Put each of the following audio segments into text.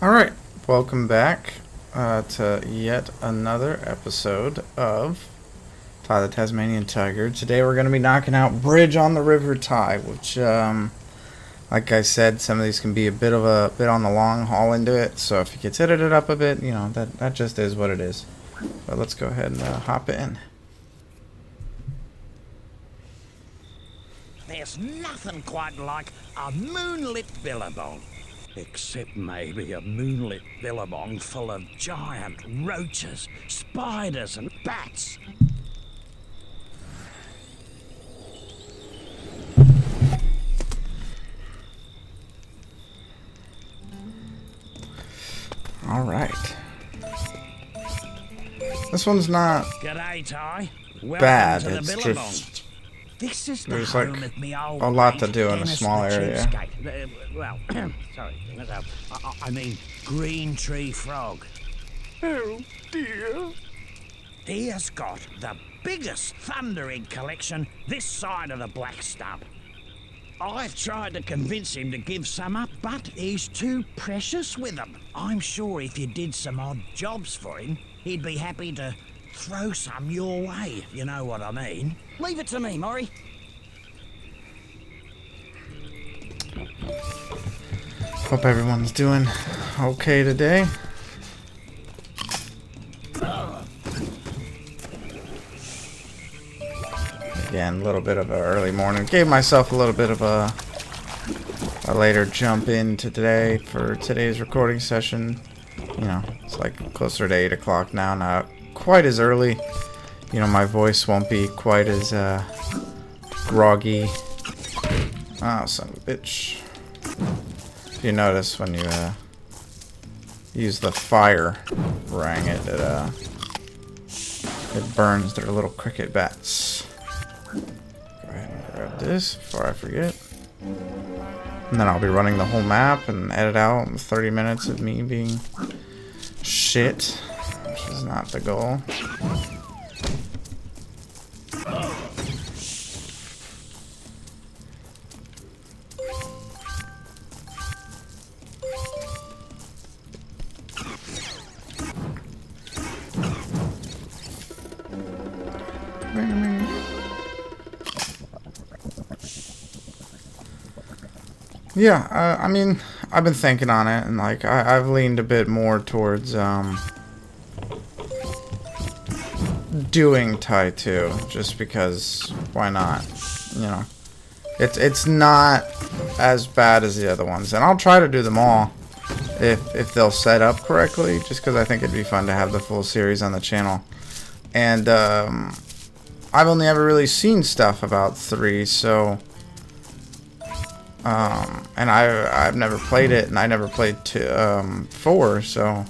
Alright, welcome back to yet another episode of Ty the Tasmanian Tiger. Today we're going to be knocking out Bridge on the River Ty, which, like I said, some of these can be a bit on the long haul into it, so if it gets edited up a bit, you know, that just is what it is. But let's go ahead and hop in. There's nothing quite like a moonlit billabong. Except maybe a moonlit billabong full of giant roaches, spiders and bats. Alright. This one's not G'day, Ty. bad, Welcome to it's the billabong. just... This is the There's home like of me old a lot to mate, do in a Dennis small the area. cheapskate. Well, sorry, I mean Green Tree Frog. Oh dear. He has got the biggest thunder egg collection this side of the Black Stump. I've tried to convince him to give some up, but he's too precious with them. I'm sure if you did some odd jobs for him, he'd be happy to throw some your way, if you know what I mean. Leave it to me, Maury. Hope everyone's doing okay today. Again, a little bit of an early morning. Gave myself a little bit of a later jump into today for today's recording session. You know, it's like closer to 8 o'clock now, not quite as early. You know, my voice won't be quite as groggy. Oh, son of a bitch. If you notice when you use the fire ring, it burns their little cricket bats. Go ahead and grab this before I forget. And then I'll be running the whole map and edit out 30 minutes of me being shit, which is not the goal. Yeah, I mean, I've been thinking on it, and like I've leaned a bit more towards doing Ty 2, just because why not? You know, it's not as bad as the other ones, and I'll try to do them all if they'll set up correctly, just because I think it'd be fun to have the full series on the channel. And I've only ever really seen stuff about 3, so. And I've never played it, and I never played 4, so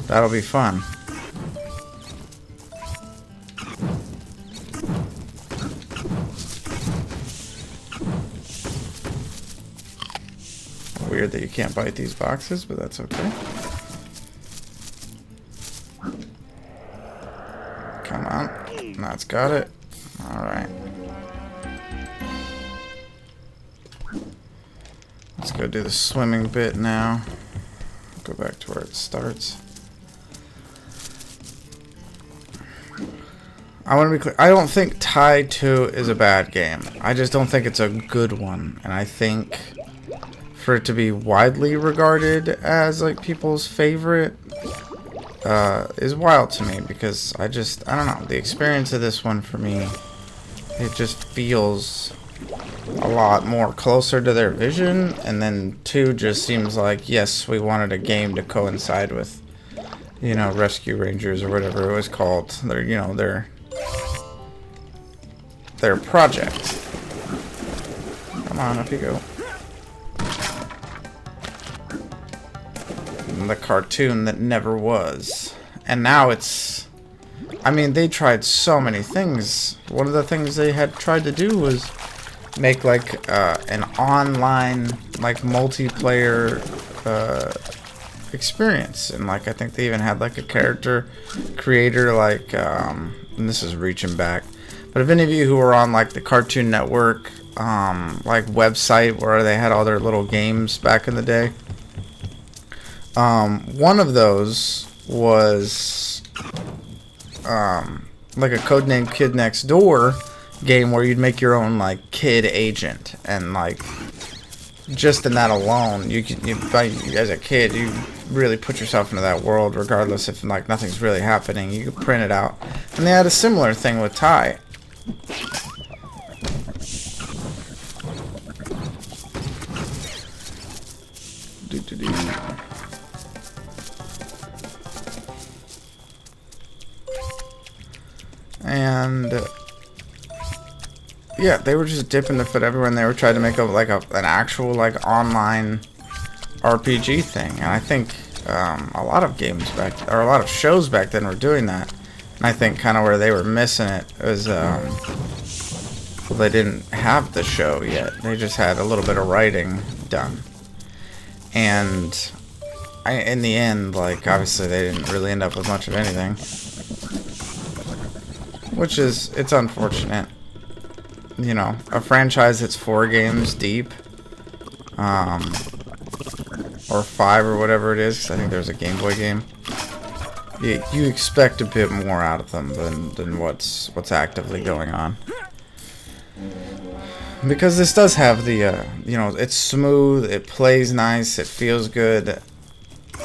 that'll be fun. Weird that you can't bite these boxes, but that's okay. Come on, that's got it. All right. Let's go do the swimming bit now. Go back to where it starts. I want to be clear. I don't think Ty 2 is a bad game. I just don't think it's a good one. And I think for it to be widely regarded as like people's favorite is wild to me, because I don't know. The experience of this one for me, it just feels a lot more closer to their vision, and then 2 just seems like, yes, we wanted a game to coincide with, you know, Rescue Rangers or whatever it was called. Their, you know, their project. Come on, up you go. And the cartoon that never was. And now it's, I mean, they tried so many things. One of the things they had tried to do was make like an online like multiplayer experience, and like I think they even had like a character creator, like and this is reaching back, but if any of you who were on like the Cartoon Network like website where they had all their little games back in the day, One of those was like a Codename Kid Next Door game where you'd make your own like kid agent, and like just in that alone, as a kid, you really put yourself into that world, regardless if like nothing's really happening. You could print it out, and they had a similar thing with Ty. And yeah, they were just dipping their foot everywhere, and they were trying to make an actual like online RPG thing. And I think a lot of games a lot of shows back then were doing that. And I think kind of where they were missing it was well, they didn't have the show yet. They just had a little bit of writing done. And in the end, like, obviously they didn't really end up with much of anything. Which is, it's unfortunate. You know, a franchise that's 4 games deep. Or 5 or whatever it is, because I think there's a Game Boy game. You expect a bit more out of them than what's actively going on. Because this does have the, you know, it's smooth, it plays nice, it feels good.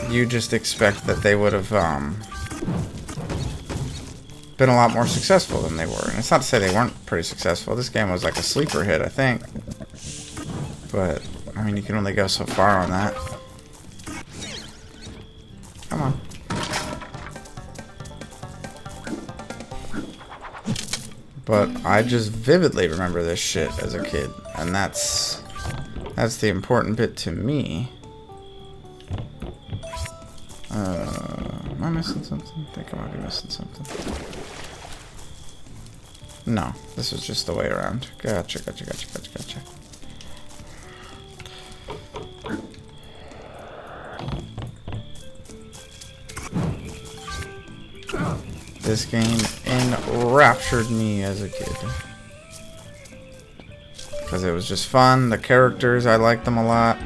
You just expect that they would have been a lot more successful than they were. And it's not to say they weren't pretty successful. This game was like a sleeper hit, I think. But, I mean, you can only go so far on that. Come on. But I just vividly remember this shit as a kid, and that's the important bit to me. Am I missing something? I think I might be missing something. No, this was just the way around. Gotcha. This game enraptured me as a kid. Because it was just fun. The characters, I liked them a lot.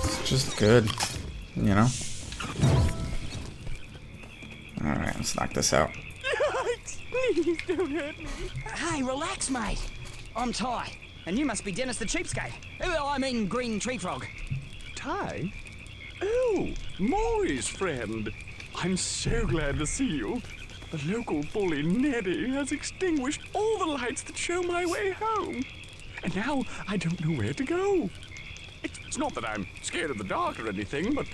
It's just good, you know? Alright, let's knock this out. Please don't hurt me. Hey, relax, mate. I'm Ty, and you must be Dennis the Cheapskate. I mean, Green Tree Frog. Ty? Oh, Maury's friend. I'm so glad to see you. The local bully Neddy has extinguished all the lights that show my way home. And now I don't know where to go. It's not that I'm scared of the dark or anything, but,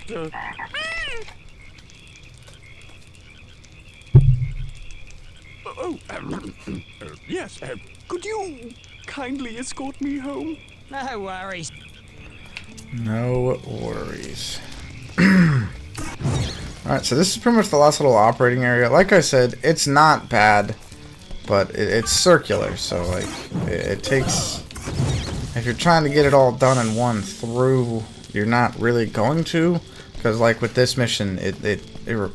yes, could you kindly escort me home? No worries. No worries. Alright, so this is pretty much the last little operating area. Like I said, it's not bad, but it's circular, so like it takes... If you're trying to get it all done in one through, you're not really going to, because like with this mission, it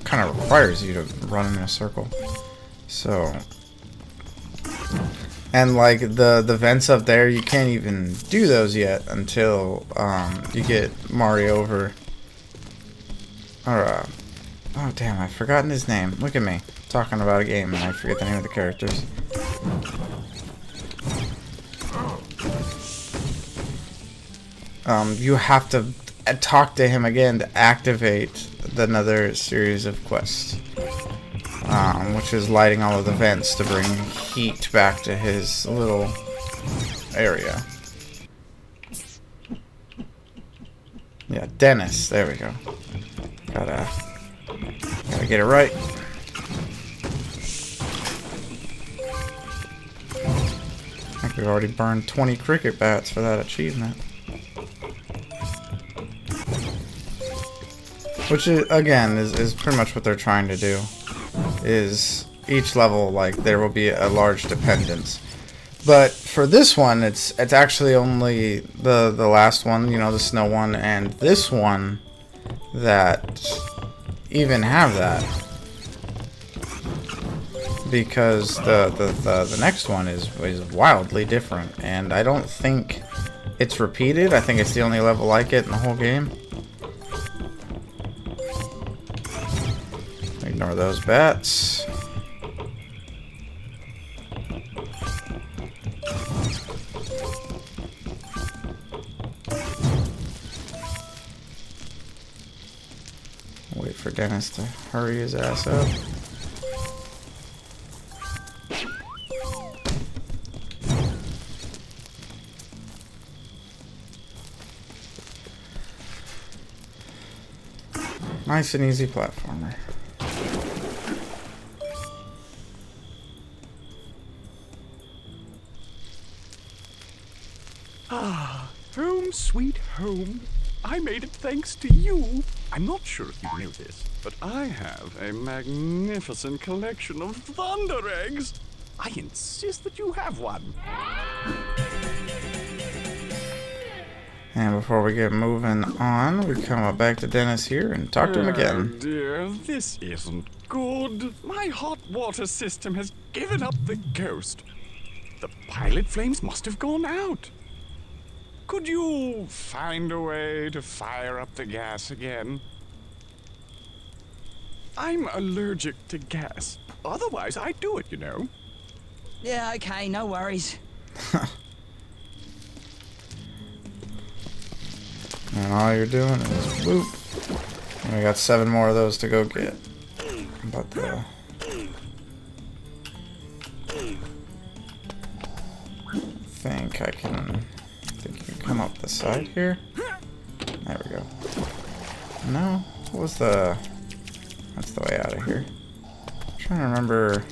kind of requires you to run in a circle. So... And like the vents up there, you can't even do those yet until you get Mario over. Or oh damn, I've forgotten his name. Look at me talking about a game and I forget the name of the characters. You have to talk to him again to activate another series of quests. Which is lighting all of the vents to bring heat back to his little area. Yeah, Dennis. There we go. Gotta get it right. I think we've already burned 20 cricket bats for that achievement. Which, again, is pretty much what they're trying to do. Is each level, like, there will be a large dependence. But for this one, it's actually only the last one, you know, the snow one, and this one that even have that. because the next one is wildly different, and I don't think it's repeated. I think it's the only level like it in the whole game. Ignore those bats. Wait for Dennis to hurry his ass up. Nice and easy platformer. Ah, home sweet home. I made it thanks to you. I'm not sure if you know this, but I have a magnificent collection of thunder eggs. I insist that you have one. And before we get moving on, we come up back to Dennis here and talk to him Oh again. dear, this isn't good. My hot water system has given up the ghost. The pilot flames must have gone out. Could you find a way to fire up the gas again? I'm allergic to gas. Otherwise, I'd do it, you know. Yeah, okay, no worries. And all you're doing is whoop. And we got 7 more of those to go get. But I think I can come up the side here. There we go. No, what was the? That's the way out of here. I'm trying to remember.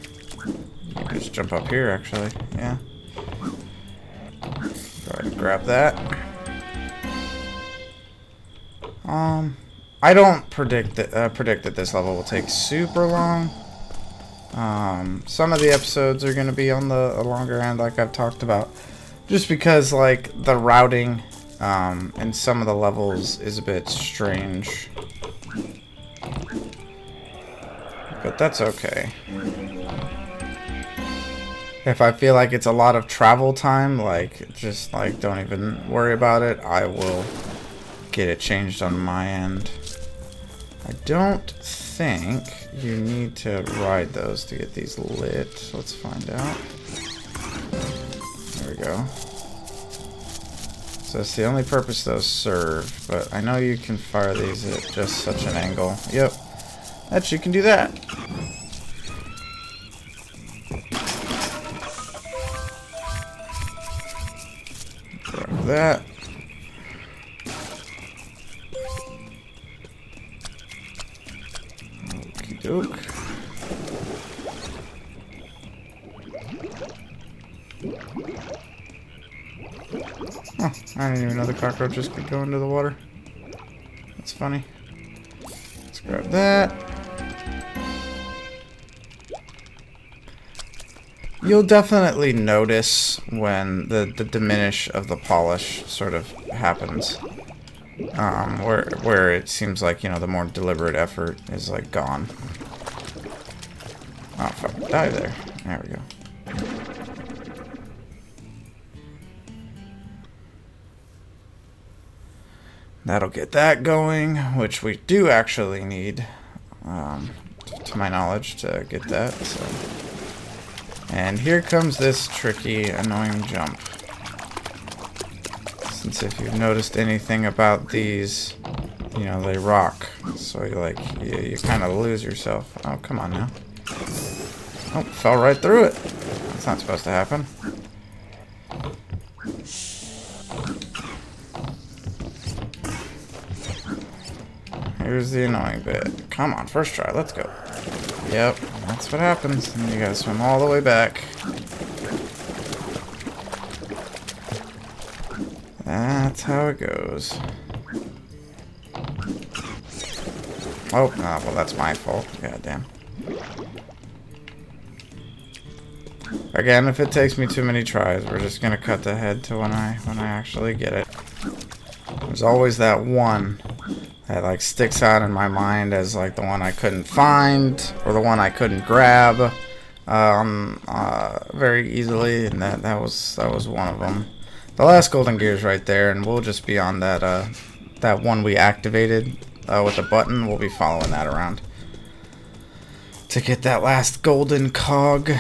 You can just jump up here, actually. Yeah. Go ahead and grab that. I don't predict that this level will take super long. Some of the episodes are going to be on the longer end, like I've talked about, just because like the routing in some of the levels is a bit strange. But that's okay. If I feel like it's a lot of travel time, like just like don't even worry about it, I will get it changed on my end. I don't think you need to ride those to get these lit. Let's find out. There we go. So that's the only purpose those serve, but I know you can fire these at just such an angle. Yep, that you can do that. Grab that. Okie doke. Oh, I didn't even know the cockroaches could go into the water. That's funny. Let's grab that. You'll definitely notice when the diminish of the polish sort of happens. Where it seems like, you know, the more deliberate effort is like gone. Oh fuck, die there. There we go. That'll get that going, which we do actually need, to my knowledge, to get that. So. And here comes this tricky, annoying jump. Since if you've noticed anything about these, you know, they rock. So you kind of lose yourself. Oh, come on now. Oh, fell right through it. That's not supposed to happen. Here's the annoying bit. Come on, first try, let's go. Yep, that's what happens. And you gotta swim all the way back. That's how it goes. Oh, well that's my fault. Goddamn. Again, if it takes me too many tries, we're just gonna cut ahead to when I actually get it. There's always that one that like sticks out in my mind as like the one I couldn't find or the one I couldn't grab. very easily, and that was one of them. The last golden gear is right there, and we'll just be on that that one we activated with the button. We'll be following that around to get that last golden cog.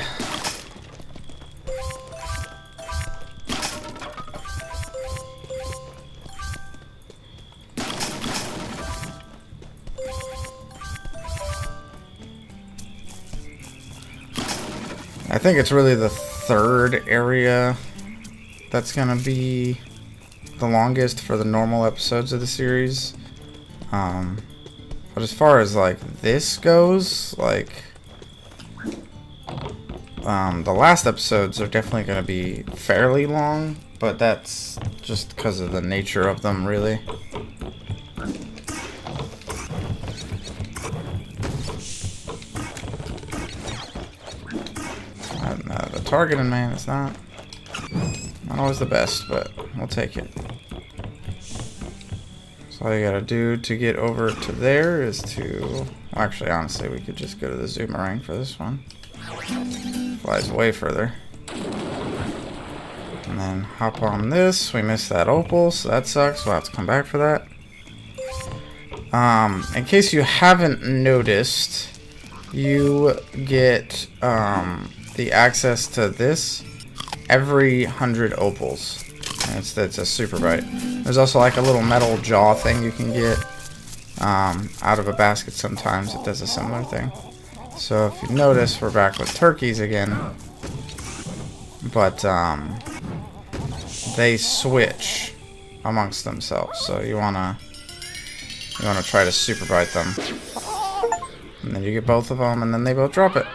I think it's really the third area that's gonna be the longest for the normal episodes of the series. But as far as like this goes, like the last episodes are definitely gonna be fairly long, but that's just because of the nature of them, really. The targeting, man, it's not always the best, but we'll take it. So all you gotta do to get over to there is to... Well, actually, honestly, we could just go to the Zoomerang for this one. Flies way further. And then hop on this. We missed that opal, so that sucks. We'll have to come back for that. In case you haven't noticed, you get the access to this every 100 opals. And it's a super bite. There's also like a little metal jaw thing you can get out of a basket sometimes. It does a similar thing. So if you notice, we're back with turkeys again. But they switch amongst themselves. So you wanna try to super bite them. And then you get both of them, and then they both drop it.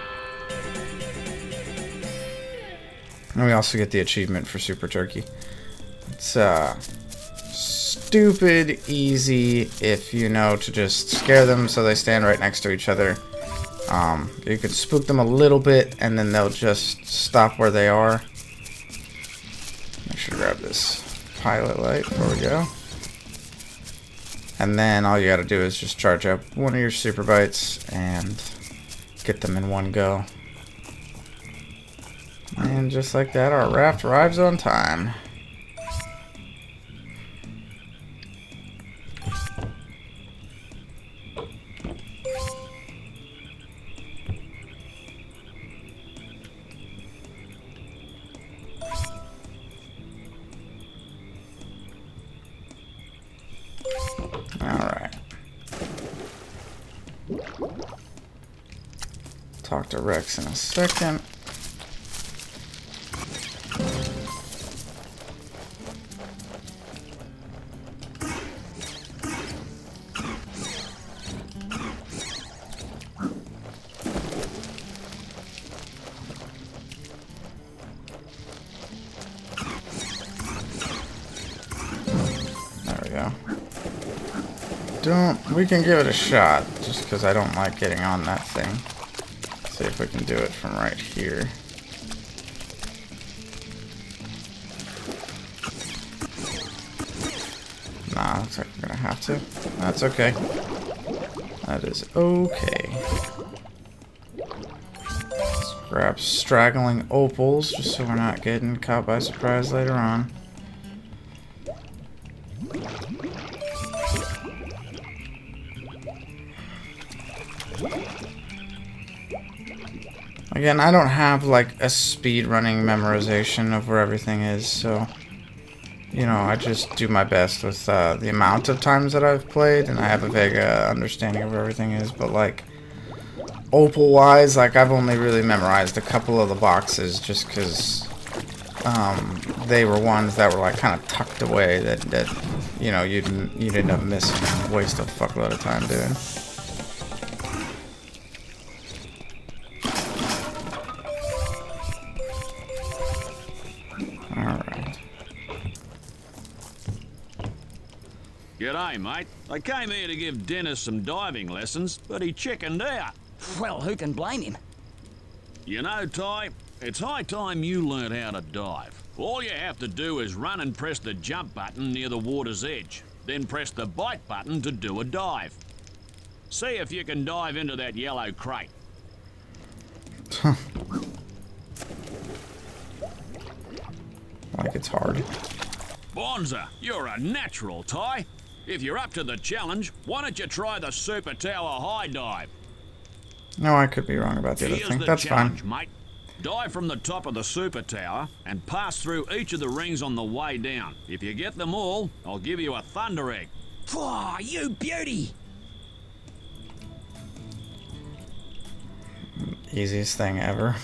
And we also get the achievement for Super Turkey. It's stupid easy if you know to just scare them so they stand right next to each other. You can spook them a little bit, and then they'll just stop where they are. Make sure to grab this pilot light before we go. And then all you gotta do is just charge up one of your super bites and get them in one go. And just like that, our raft arrives on time. Alright. Talk to Rex in a second. We can give it a shot, just because I don't like getting on that thing. See if we can do it from right here. Nah, looks like we're gonna have to. That's okay. That is okay. Let's grab straggling opals, just so we're not getting caught by surprise later on. Again, I don't have like a speed running memorization of where everything is, so you know, I just do my best with the amount of times that I've played, and I have a vague understanding of where everything is. But like opal wise, like I've only really memorized a couple of the boxes just because they were ones that were like kind of tucked away that you know you'd end up missing and waste a fuckload of time doing. G'day, mate. I came here to give Dennis some diving lessons, but he chickened out. Well, who can blame him? You know, Ty, it's high time you learned how to dive. All you have to do is run and press the jump button near the water's edge, then press the bite button to do a dive. See if you can dive into that yellow crate. like it's hard. Bonza, you're a natural, Ty. If you're up to the challenge, why don't you try the Super Tower High Dive? No, I could be wrong about the other Here's thing. the That's fine. challenge, mate. Dive from the top of the Super Tower and pass through each of the rings on the way down. If you get them all, I'll give you a Thunder Egg. Phew, you beauty! Easiest thing ever.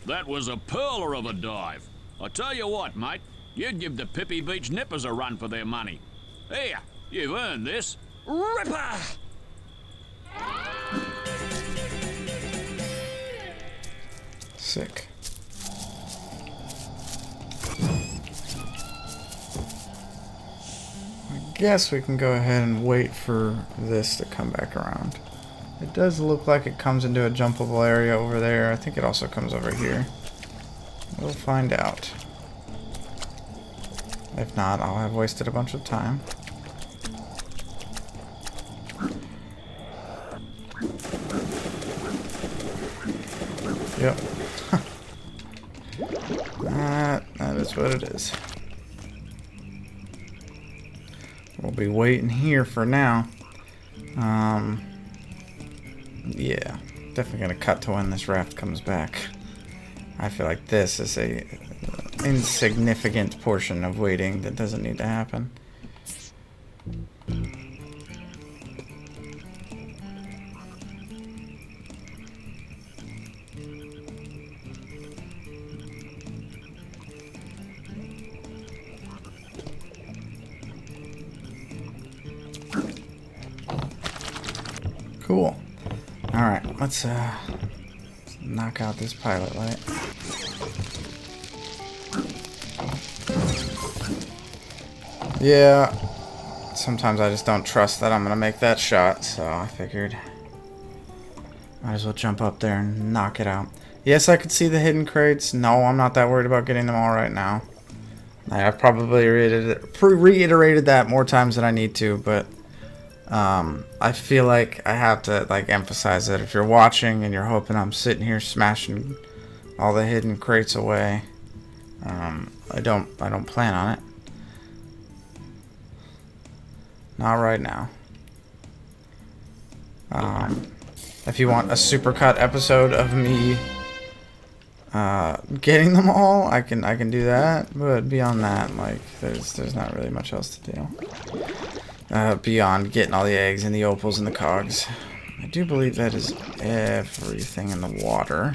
That was a pearler of a dive. I tell you what, mate, you'd give the Pippi Beach Nippers a run for their money. Here, you've earned this. Ripper! Sick. I guess we can go ahead and wait for this to come back around. It does look like it comes into a jumpable area over there. I think it also comes over here. We'll find out. If not, I'll have wasted a bunch of time. Yep. That is what it is. We'll be waiting here for now. Yeah, definitely gonna cut to when this raft comes back. I feel like this is a insignificant portion of waiting that doesn't need to happen. Cool. Alright, let's knock out this pilot light. Yeah, sometimes I just don't trust that I'm gonna make that shot, so I figured might as well jump up there and knock it out. Yes, I could see the hidden crates. No, I'm not that worried about getting them all right now. I've probably reiterated that more times than I need to, but I feel like I have to emphasize that if you're watching and you're hoping I'm sitting here smashing all the hidden crates away, I don't plan on it. Not right now. If you want a supercut episode of me getting them all, I can do that. But beyond that, there's not really much else to do. Beyond getting all the eggs and the opals and the cogs. I do believe that is everything in the water.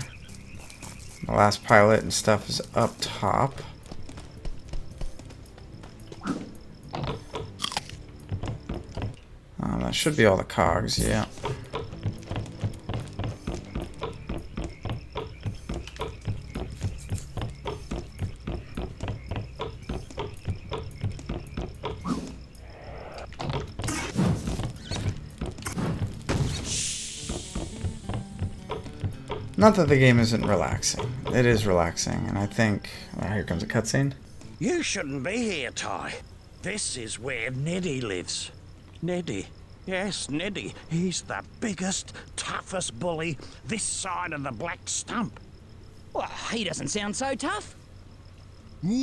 The last pilot and stuff is up top. That should be all the cogs, yeah. Not that the game isn't relaxing. It is relaxing, and I think... Oh, here comes a cutscene. You shouldn't be here, Ty. This is where Neddy lives. Neddy. Yes, Neddy. He's the biggest, toughest bully this side of the black stump. Well, he doesn't sound so tough. Nice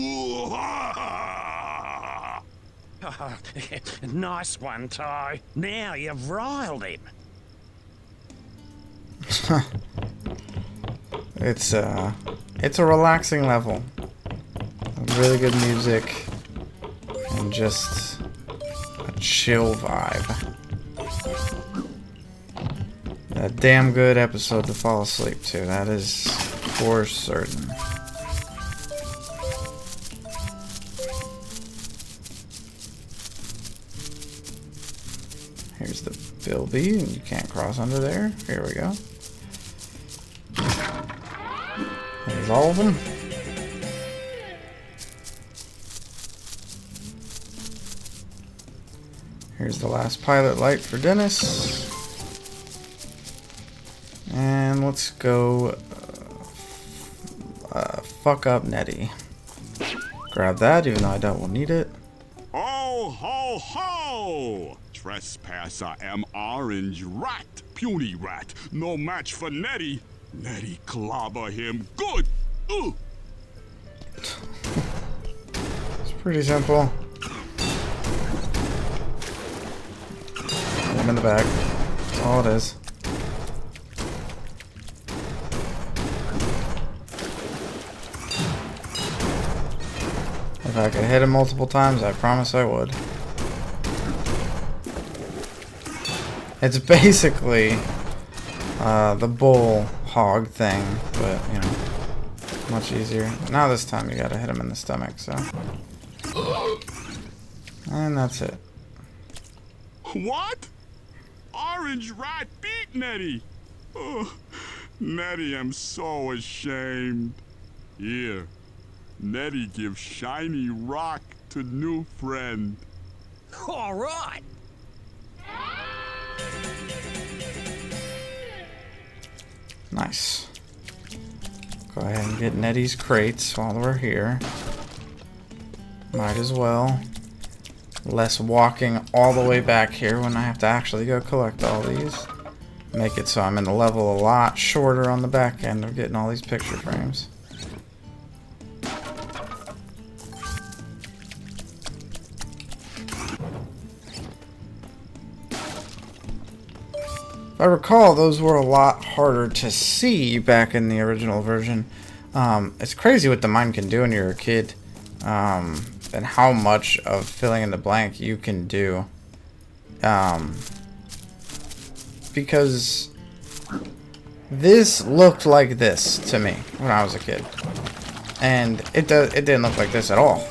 one, Ty. Now you've riled him. It's a relaxing level. Really good music and just a chill vibe. A damn good episode to fall asleep to, that is for certain. Here's the Bilby, and you can't cross under there. Here we go. There's all of them. Here's the last pilot light for Dennis. And let's go fuck up Nettie. Grab that, even though I don't will need it. Ho, ho, trespasser am Orange Rat. Puny rat, no match for Nettie. Nettie clobber him good. Ooh. It's pretty simple. Put him in the back. That's all it is. If I could hit him multiple times, I promise I would. It's basically the bull hog thing, but you know, much easier. Now this time you gotta hit him in the stomach, so. And that's it. What? Orange Rat beat Nettie. Oh, Nettie, I'm so ashamed. Here, Nettie gives shiny rock to new friend. All right. Nice. Go ahead and get Nettie's crates while we're here. Might as well. Less walking all the way back here when I have to actually go collect all these. Make it so I'm in the level a lot shorter on the back end of getting all these picture frames. If I recall, those were a lot harder to see back in the original version. It's crazy what the mind can do when you're a kid, and how much of filling in the blank you can do. Because this looked like this to me when I was a kid, and it didn't look like this at all,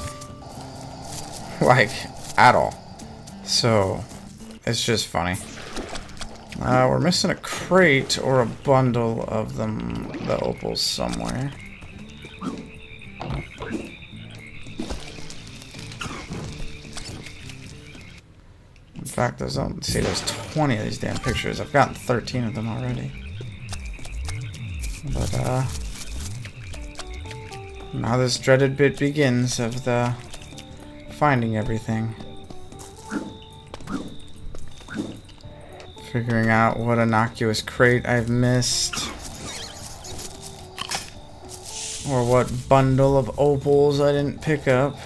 like at all. So it's just funny. We're missing a crate or a bundle of them, the opals somewhere. In fact, there's 20 of these damn pictures. I've gotten 13 of them already. But now this dreaded bit begins of the finding everything. Figuring out what innocuous crate I've missed. Or what bundle of opals I didn't pick up.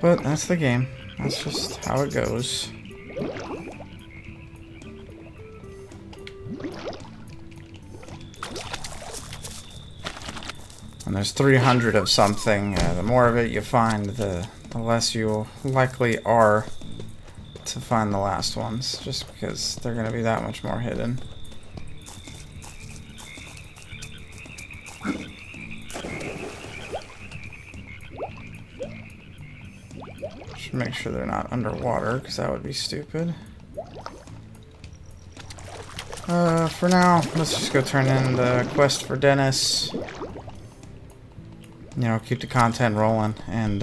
But that's the game. That's just how it goes. And there's 300 of something. The more of it you find, the less you likely are to find the last ones, just because they're going to be that much more hidden. Should make sure they're not underwater, because that would be stupid. For now, let's just go turn in the quest for Dennis. You know, keep the content rolling, and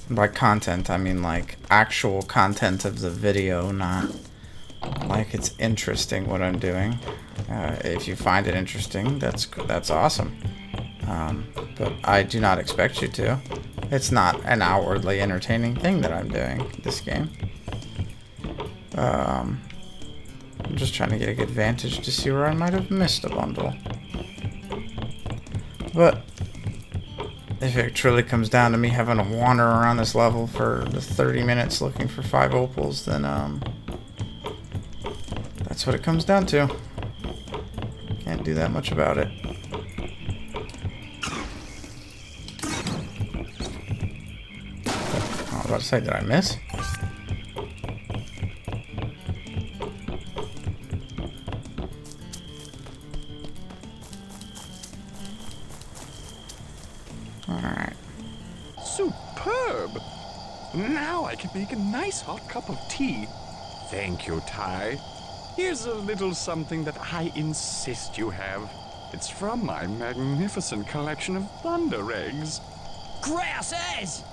by content I mean like actual content of the video, not like it's interesting what I'm doing. If you find it interesting, that's awesome, but I do not expect you to. It's not an outwardly entertaining thing that I'm doing this game. I'm just trying to get a good vantage to see where I might have missed a bundle. But if it truly comes down to me having to wander around this level for the 30 minutes looking for 5 opals, then that's what it comes down to. Can't do that much about it. I was about to say, did I miss? Alright. Superb! Now I can make a nice hot cup of tea. Thank you, Ty. Here's a little something that I insist you have. It's from my magnificent collection of thunder eggs. Grouse as!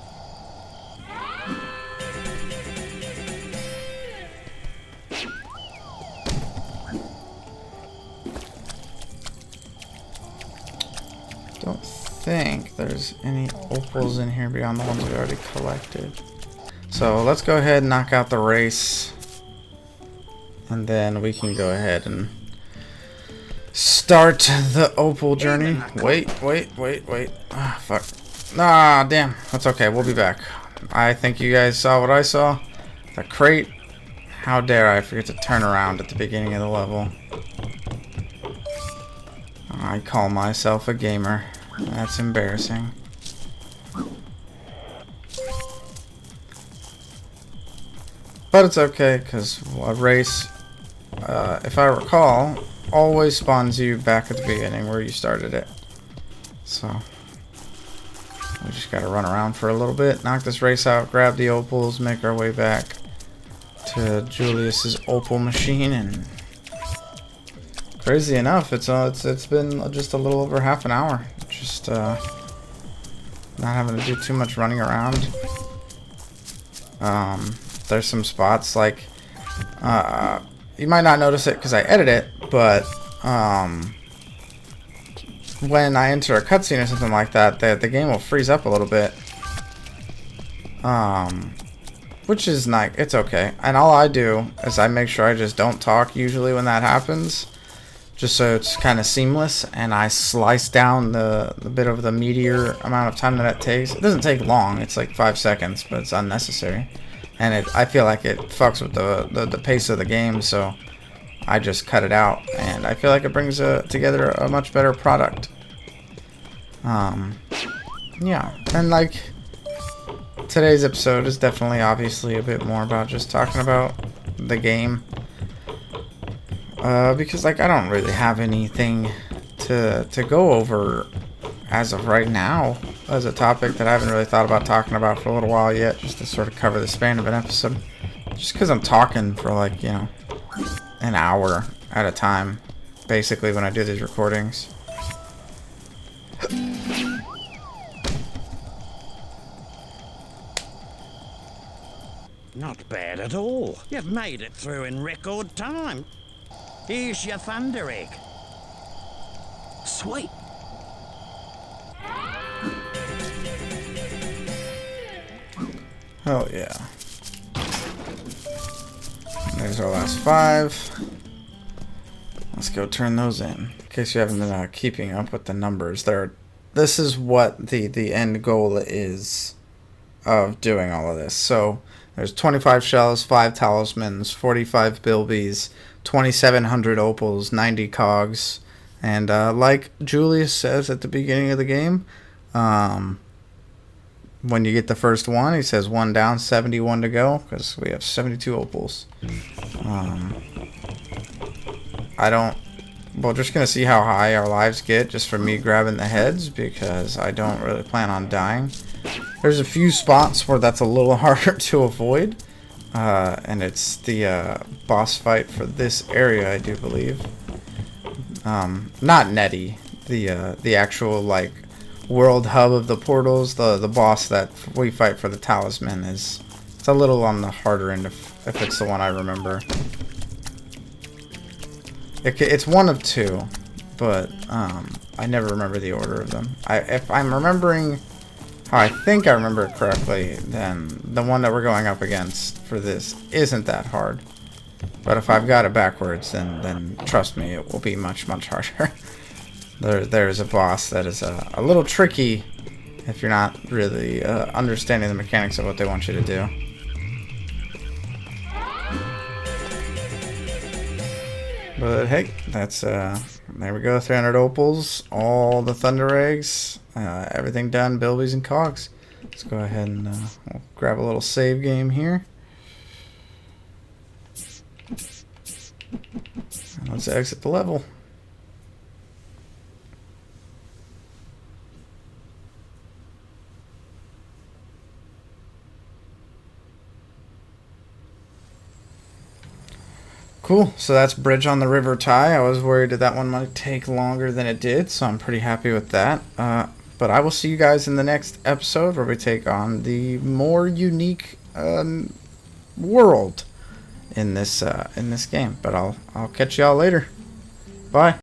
Don't think there's any opals in here beyond the ones we already collected. So let's go ahead and knock out the race. And then we can go ahead and start the opal journey. Wait. Ah, fuck. Ah, damn. That's okay. We'll be back. I think you guys saw what I saw. The crate. How dare I forget to turn around at the beginning of the level. I call myself a gamer. That's embarrassing. But it's okay, because a race, if I recall, always spawns you back at the beginning where you started it. So, we just gotta run around for a little bit, knock this race out, grab the opals, make our way back to Julius's opal machine, and crazy enough, it's been just a little over half an hour. Just not having to do too much running around. There's some spots like you might not notice it because I edit it, but when I enter a cutscene or something like that, the game will freeze up a little bit. Which is nice. It's okay. And all I do is I make sure I just don't talk usually when that happens, just so it's kind of seamless, and I slice down the bit of the meteor amount of time that it takes. It doesn't take long. It's like 5 seconds, but it's unnecessary. And I feel like it fucks with the pace of the game, so I just cut it out, and I feel like it brings together a much better product. Yeah, and like today's episode is definitely obviously a bit more about just talking about the game, because like I don't really have anything to go over as of right now as a topic that I haven't really thought about talking about for a little while yet, just to sort of cover the span of an episode. Just because I'm talking for like, you know, an hour at a time, basically, when I do these recordings. Not bad at all. You've made it through in record time. Here's your thunder egg. Sweet. Oh yeah. There's our last 5. Let's go turn those in case you haven't been keeping up with the numbers. This is what the end goal is of doing all of this. So there's 25 shells, 5 talismans, 45 bilbies, 2,700 opals, 90 cogs, and like Julius says at the beginning of the game, when you get the first one, he says 1 down, 71 to go, because we have 72 opals. We're just going to see how high our lives get just from me grabbing the heads, because I don't really plan on dying. There's a few spots where that's a little harder to avoid, and it's the boss fight for this area, I do believe. Not Nettie, the actual, like, world hub of the portals. The boss that we fight for the talisman it's a little on the harder end if it's the one I remember. It's one of 2, but I never remember the order of them. If I'm remembering how I think I remember it correctly, then the one that we're going up against for this isn't that hard. But if I've got it backwards, then trust me, it will be much, much harder. There's a boss that is a little tricky if you're not really understanding the mechanics of what they want you to do. But hey, that's there we go, 300 opals, all the thunder eggs, everything done, bilbies and cogs. Let's go ahead and we'll grab a little save game here. And let's exit the level. Cool, so that's Bridge on the River Ty. I was worried that one might take longer than it did, so I'm pretty happy with that. But I will see you guys in the next episode where we take on the more unique world in this game. But I'll catch y'all later. Bye.